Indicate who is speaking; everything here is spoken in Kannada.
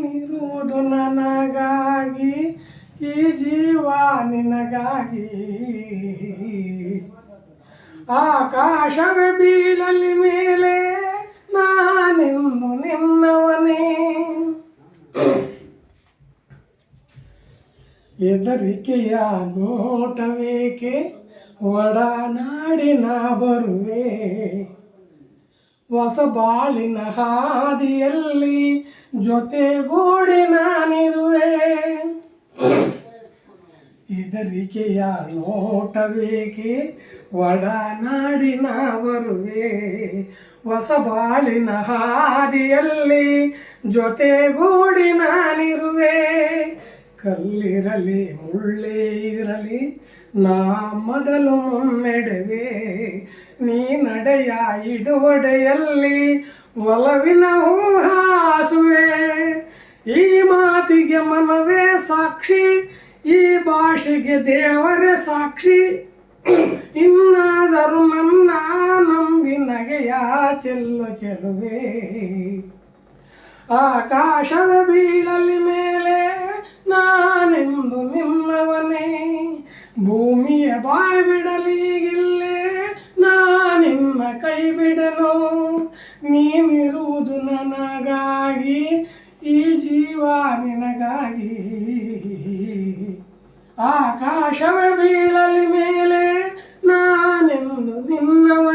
Speaker 1: ನೀನಿರುವುದು ನನಗಾಗಿ, ಈ ಜೀವ ನಿನಗಾಗಿ. ಆಕಾಶವೇ ಬೀಳಲಿ ಮೇಲೆ ನಾನೆಂದು ನಿನ್ನವನೇ. ಹೆದರಿಕೆಯ ನೋಟವೇಕೆ, ಒಡನಾಡಿನ ಬರುವೆ. ಹೊಸ ಬಾಳಿನ ಹಾದಿಯಲ್ಲಿ ಜೊತೆಗೂಡಿ ನಾನಿರುವೆ. ಹೆದರಿಕೆಯ ನೋಟವೇಕೆ, ಒಡನಾಡಿನ ಬರುವೆ. ಹೊಸ ಬಾಳಿನ ಹಾದಿಯಲ್ಲಿ ಜೊತೆಗೂಡಿ ನಾನಿರುವೆ. ಕಲ್ಲಿರಲಿ ಮುಳ್ಳೇ ಇರಲಿ ನಾ ಮೊದಲು ಮುನ್ನಡೆವೆ. ನೀ ನಡೆಯ ಇಡುವಡೆಯಲ್ಲಿ ಒಲವಿನ ಹೂಹಾಸುವೆ. ಈ ಮಾತಿಗೆ ಮನವೇ ಸಾಕ್ಷಿ, ಈ ಭಾಷೆಗೆ ದೇವರೇ ಸಾಕ್ಷಿ. ಇನ್ನಾದರೂ ನನ್ನ ನಂಬಿ ನಗೆಯ ಚೆಲ್ಲು ಚೆಲುವೆ. ಆಕಾಶವ ಬೀಳಲಿ ಮೇಲೆ ನಾನೆಂದು ನಿನ್ನವನೇ. ಭೂಮಿಯ ಬಾಯಿ ಬಿಡಲಿಗಿಲ್ಲೇ ನಾನಿನ್ನ ಕೈ ಬಿಡನು. ನೀನಿರುವುದು ನನಗಾಗಿ, ಈ ಜೀವ ನಿನಗಾಗಿ. ಆಕಾಶವೇ ಬೀಳಲಿ ಮೇಲೆ ನಾನೆಂದು ನಿನ್ನವ